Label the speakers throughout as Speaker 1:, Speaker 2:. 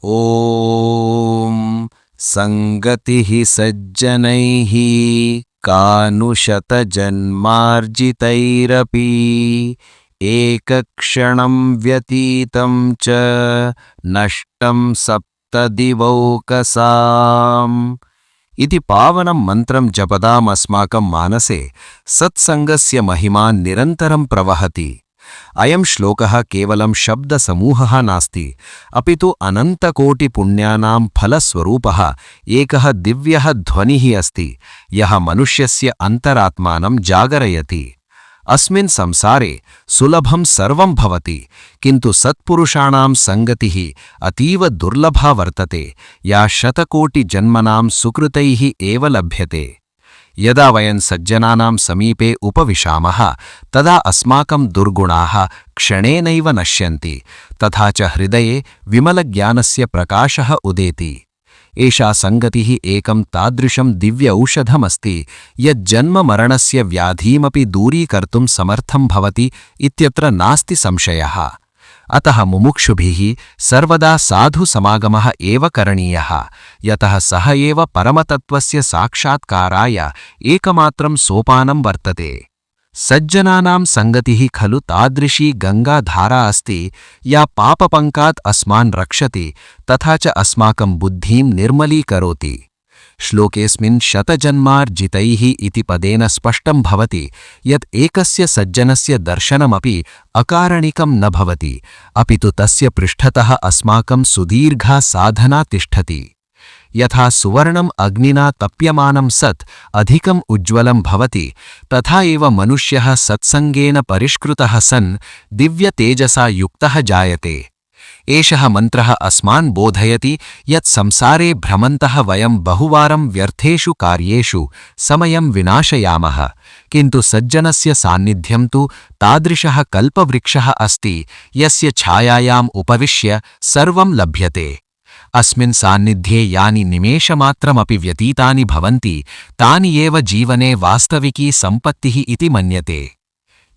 Speaker 1: ॐ संगतिः सज्जनैः कानुशतजन्मार्जितैरपि एकक्षणं व्यतीतं च नष्टं सप्तदिवौकसाम् इति पावनं मंत्रं जपदामस्माकं मानसे सत्संगस्य महिमा निरन्तरं प्रवहति। अयं श्लोकः केवलं शब्दसमूहः नास्ति, अपितु अनन्तकोटिपुण्यानां फलस्वरूपः एकः दिव्यः ध्वनिः अस्ति, यः मनुष्यस्य अन्तरात्मानं जागरयति। अस्मिन् संसारे सुलभं सर्वं भवति, किन्तु सत्पुरुषाणां संगतिः अतीव दुर्लभा वर्तते, या शतकोटिजन्मनां सुकृतैः एव लभ्यते। यदा वयं सज्जनानां समीपे उपविशामः तदा अस्माकं दुर्गुणाः क्षणेनैव नश्यन्ति, तथा च हृदये विमलज्ञानस्य प्रकाशः उदेति। एषा संगतिः एकं तादृशं दिव्य औषधमस्ति यत् जन्ममरणस्य व्याधीमपि दूरीकर्तुं समर्थं भवति इत्यत्र नास्ति संशयः। अतः मुमुक्षुभिः सर्वदा साधुसमागमः एव करणीयः, यतः सः एव परमतत्त्वस्य साक्षात्काराय एकमात्रं सोपानं वर्तते। सज्जनानां संगतिः खलु तादृशी गंगाधारा अस्ति, या पापपङ्कात् अस्मान् रक्षति तथा च अस्माकं बुद्धिं निर्मलीकरोति। श्लोकेऽस्मिन् शतजन्मार्जितैः इति पदेन स्पष्टं भवति यत् एकस्य सज्जनस्य दर्शनमपि अकारणिकं न भवति, अपितु तस्य पृष्ठतः अस्माकं सुदीर्घा साधना तिष्ठति। यथा सुवर्णम् अग्निना तप्यमानं सत् अधिकम् उज्ज्वलं भवति, तथा एव मनुष्यः सत्सङ्गेन परिष्कृतः सन् दिव्यतेजसा युक्तः जायते। एषः मन्त्रः अस्मान् बोधयति यत् संसारे भ्रमन्तः वयं बहुवारं व्यर्थेषु कार्येषु समयं विनाशयामः, किन्तु सज्जनस्य सान्निध्यं तु तादृशः कल्पवृक्षः अस्ति यस्य छायायाम् उपविश्य सर्वं लभ्यते। अस्मिन् सान्निध्ये यानि निमेषमात्रमपि व्यतीतानि भवन्ति तानि एव जीवने वास्तविकी सम्पत्तिः इति मन्यते।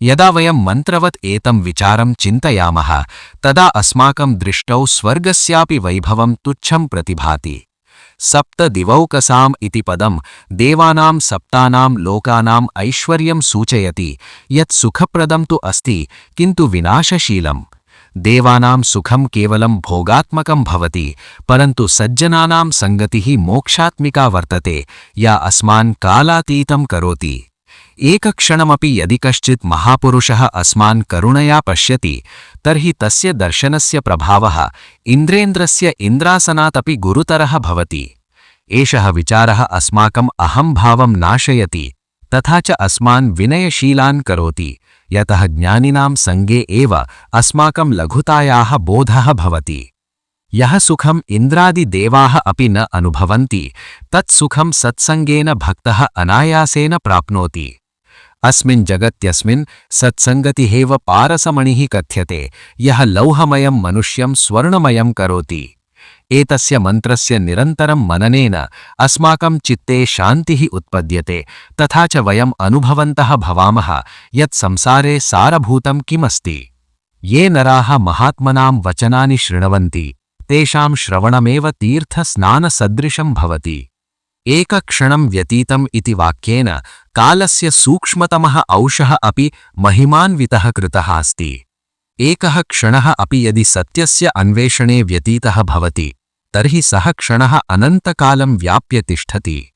Speaker 1: यदा वयं मन्त्रवत् एतं विचारं चिन्तयामः तदा अस्माकं दृष्टौ स्वर्गस्यापि वैभवं तुच्छं प्रतिभाति। सप्तदिवौकसाम् इति पदं देवानां सप्तानां लोकानाम् ऐश्वर्यं सूचयति, यत् सुखप्रदं तु अस्ति किन्तु विनाशशीलम्। देवानां सुखं केवलं भोगात्मकं भवति, परन्तु सज्जनानां संगतिः मोक्षात्मिका वर्तते, या अस्मान् कालातीतं करोति। एकक्षणमपि यदि कश्चित् महापुरुषः अस्मान् करुणया पश्यति तर्हि तस्य दर्शनस्य प्रभावः इन्द्रेन्द्रस्य इन्द्रासनादपि गुरुतरः भवति। एषः विचारः अस्माकम् अहंभावं नाशयति, तथा च अस्मान् विनयशीलान् करोति, यतः ज्ञानिनां संगे एव अस्माकं लघुतायाः बोधः भवति। यः सुखम् इन्द्रादिदेवाः अपि न अनुभवन्ति तत् सुखं सत्सङ्गेन भक्तः अनायासेन प्राप्नोति। अस्मिन् जगत्यस्मिन् सत्सङ्गतिहेव पारसमणिः कथ्यते, यः लौहमयं मनुष्यं स्वर्णमयं करोति। एतस्य मन्त्रस्य निरन्तरं मननेन अस्माकं चित्ते शान्तिः उत्पद्यते, तथा च वयम् अनुभवन्तः भवामः यत् संसारे सारभूतं किमस्ति। ये नराः महात्मनां वचनानि शृण्वन्ति तेषां श्रवणमेव तीर्थस्नानसदृशं भवति। एकक्षणं व्यतीतम् इति वाक्येन कालस्य सूक्ष्मतमः अंशः अपि महिमान्वितः कृतः अस्ति। एकः क्षणः अपि यदि सत्यस्य अन्वेषणे व्यतीतः भवति तर्हि सः क्षणः अनन्तकालं व्याप्य तिष्ठति।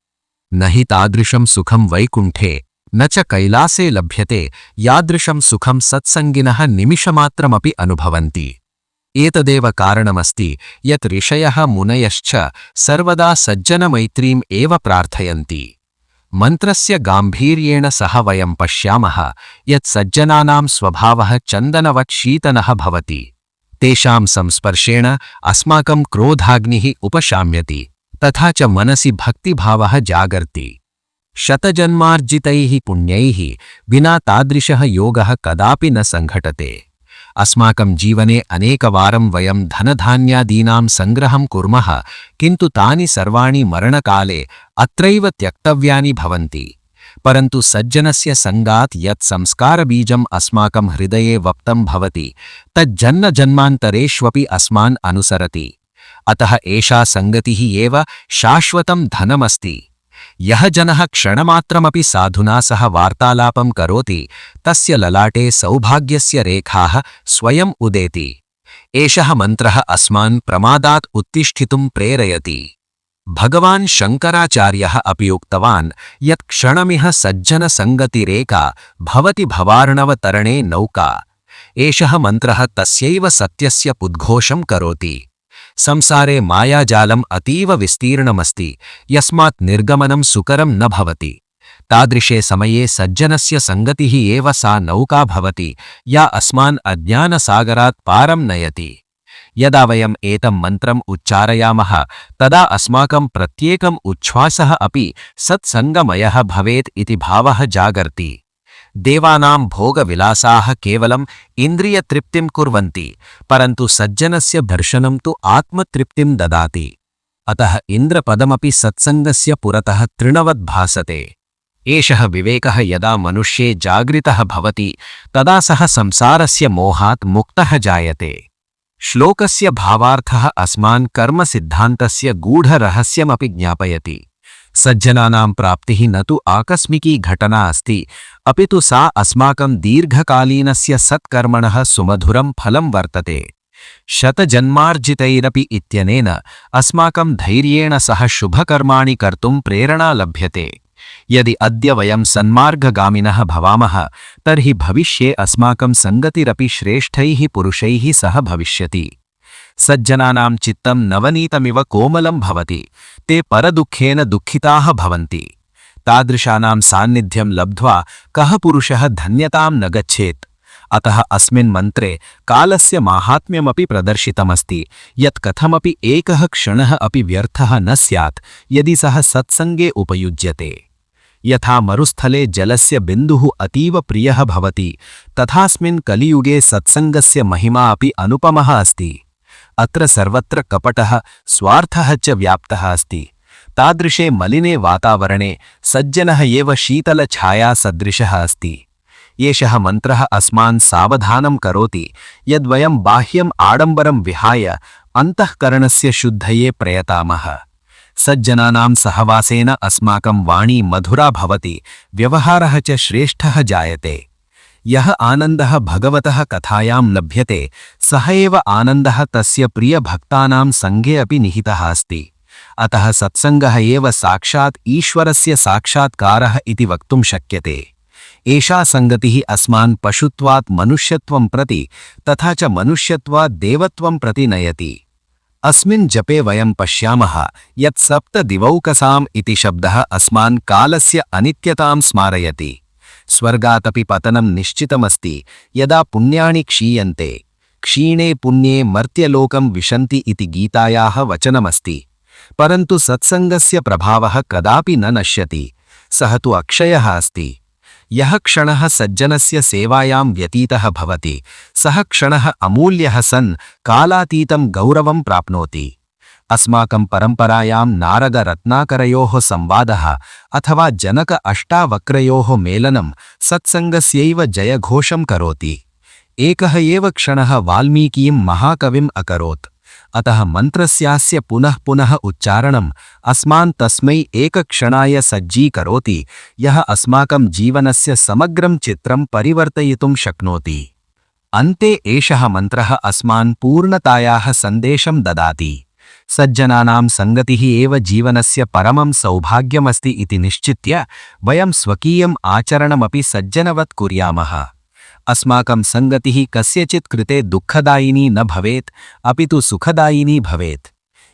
Speaker 1: न हि तादृशं सुखं वैकुण्ठे न च कैलासे लभ्यते, यादृशं सुखं सत्सङ्गिनः निमिषमात्रमपि अनुभवन्ति। एतदेव कारणमस्ति यत् ऋषयः मुनयश्च सर्वदा सज्जनमैत्रीम् एव प्रार्थयन्ति। मन्त्रस्य गाम्भीर्येण सह वयं पश्यामः यत् सज्जनानां स्वभावः चन्दनवत् शीतलः भवति। तेषां संस्पर्शेण अस्माकं क्रोधाग्निः उपशाम्यति, तथा च मनसि भक्तिभावः जागर्ति। शतजन्मार्जितैः पुण्यैः विना तादृशः योगः कदापि न संघटते। अस्माकं जीवने अनेकवारं वयं धनधान्यादीनां संग्रहं कुर्मः, किन्तु तानि सर्वाणि मरणकाले अत्रैव त्यक्तव्यानि भवन्ति। परन्तु सज्जनस्य संगात् यत् संस्कारबीजम् अस्माकं हृदये वप्तं भवति तज्जन्मजन्मान्तरेष्वपि अस्मान् अनुसरति। अतः एषा सङ्गतिः एव शाश्वतं धनमस्ति। यः जनः क्षणमात्रमपि साधुना सह वार्तालापं करोति तस्य ललाटे सौभाग्यस्य रेखाः स्वयम् उदेति। एषः मन्त्रः अस्मान् प्रमादात् उत्तिष्ठितुं प्रेरयति। भगवान् शङ्कराचार्यः अपि उक्तवान् यत् क्षणमिह सज्जनसङ्गतिरेका भवति भवार्णवतरणे नौका। एषः मन्त्रः तस्यैव सत्यस्य उद्घोषं करोति। संसारे मायाजालम् अतीव विस्तीर्णमस्ति, यस्मात् निर्गमनं सुकरं न भवति। तादृशे समये सज्जनस्य सङ्गतिः एव सा नौका भवति, या अस्मान् अज्ञानसागरात् पारं नयति। यदा वयम् एतं मन्त्रम् उच्चारयामः तदा अस्माकं प्रत्येकम् उच्छ्वासः अपि सत्सङ्गमयः भवेत् इति भावः जागर्ति। देवानां भोगविलासाः केवलम् इन्द्रियतृप्तिं कुर्वन्ति, परन्तु सज्जनस्य दर्शनं तु आत्मतृप्तिं ददाति। अतः इन्द्रपदमपि सत्सङ्गस्य पुरतः तृणवद् भासते। एषः विवेकः यदा मनुष्ये जागृतः भवति तदा सः संसारस्य मोहात् मुक्तः जायते। श्लोकस्य भावार्थः अस्मान् कर्मसिद्धान्तस्य गूढरहस्यमपि ज्ञापयति। सज्जनानां प्राप्तिः न तु आकस्मिकी घटना अस्ति, अपि तु सा अस्माकं दीर्घकालीनस्य सत्कर्मणः सुमधुरं फलं वर्तते। शतजन्मार्जितैरपि इत्यनेन अस्माकं धैर्येण सह शुभकर्माणि कर्तुं प्रेरणा लभ्यते। यदि अद्य वयं सन्मार्गगामिनः भवामः तर्हि भविष्ये अस्माकं सङ्गतिरपि श्रेष्ठैः पुरुषैः सह भविष्यति। सज्जनानां चित्तं नवनीतमिव कोमलं भवति, ते परदुःखेन दुःखिताः भवन्ति। तादृशानां सान्निध्यं लब्ध्वा कः पुरुषः धन्यतां न गच्छेत्। अतः अस्मिन् मन्त्रे कालस्य माहात्म्यमपि प्रदर्शितमस्ति, यत् कथमपि एकः क्षणः अपि व्यर्थः न स्यात् यदि सः सत्सङ्गे उपयुज्यते। यथा मरुस्थले जलस्य बिन्दुः अतीव प्रियः भवति, तथास्मिन् कलियुगे सत्सङ्गस्य महिमा अपि अनुपमः अस्ति। अत्र सर्वत्र कपटः स्वार्थः च व्याप्तः अस्ति। तादृशे मलिने वातावरणे सज्जनः एव शीतलछाया सदृशः अस्ति। एषः मन्त्रः अस्मान् सावधानं करोति यद्वयं बाह्यम् आडम्बरं विहाय अन्तःकरणस्य शुद्धये प्रयतामः। सज्जनानां सहवासेन अस्माकं वाणी मधुरा भवति, व्यवहारः च श्रेष्ठः जायते। यः आनन्दः भगवतः कथायां लभ्यते सः एव आनन्दः तस्य प्रियभक्तानां सङ्गे अपि निहितः अस्ति। अतः सत्सङ्गः एव साक्षात् ईश्वरस्य साक्षात्कारः इति वक्तुं शक्यते। एषा सङ्गतिः अस्मान् पशुत्वात् मनुष्यत्वं प्रति तथा च मनुष्यत्वात् देवत्वं प्रति नयति। अस्मिन् जपे वयं पश्यामः यत् सप्तदिवौकसाम् इति शब्दः अस्मान् कालस्य अनित्यतां स्मारयति। स्वर्गादपि पतनं निश्चितमस्ति यदा पुण्यानि क्षीयन्ते। क्षीणे पुण्ये मर्त्यलोकं विशन्ति इति गीतायाः वचनमस्ति। परन्तु सत्सङ्गस्य प्रभावः कदापि न नश्यति, सः तु अक्षयः अस्ति। यः क्षणः सज्जनस्य सेवायां व्यतीतः भवति सः क्षणः अमूल्यः सन् कालातीतं गौरवं प्राप्नोति। अस्माकं परम्परायां नारदरत्नाकरयोः संवादः अथवा जनक अष्टावक्रयोः मेलनं सत्सङ्गस्यैव जयघोषं करोति। एकः एव क्षणः वाल्मीकिं महाकविम् अकरोत्। अतः मन्त्रस्यास्य पुनः पुनः उच्चारणम् अस्मान् तस्मै एकक्षणाय सज्जीकरोति, यः अस्माकं जीवनस्य समग्रं चित्रं परिवर्तयितुं शक्नोति। अन्ते एषः मन्त्रः अस्मान् पूर्णतायाः सन्देशं ददाति। सज्जनानां सङ्गतिः एव जीवनस्य परमं सौभाग्यमस्ति इति निश्चित्य वयं स्वकीयम् आचरणमपि सज्जनवत् कुर्यामः। अस्माकं सङ्गतिः कस्यचित् कृते दुःखदायिनी न भवेत्, अपि तु सुखदायिनी भवेत्।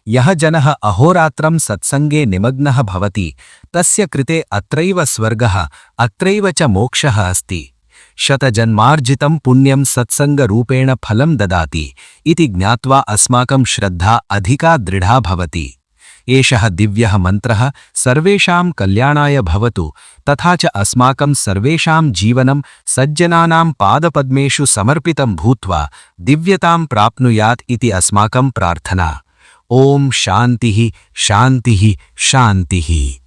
Speaker 1: यः जनः अहोरात्रं सत्सङ्गे निमग्नः भवति तस्य कृते अत्रैव स्वर्गः, अत्रैव च मोक्षः अस्ति। शतजन्मार्जितं पुण्यं सत्सङ्गरूपेण फलं ददाति इति ज्ञात्वा अस्माकं श्रद्धा अधिका दृढा भवति। एषः दिव्यः मन्त्रः सर्वेषां कल्याणाय भवतु, तथा च अस्माकं सर्वेषां जीवनं सज्जनानां पादपद्मेषु समर्पितं भूत्वा दिव्यतां प्राप्नुयात् इति अस्माकं प्रार्थना। ओम शान्तिः शान्तिः शान्तिः।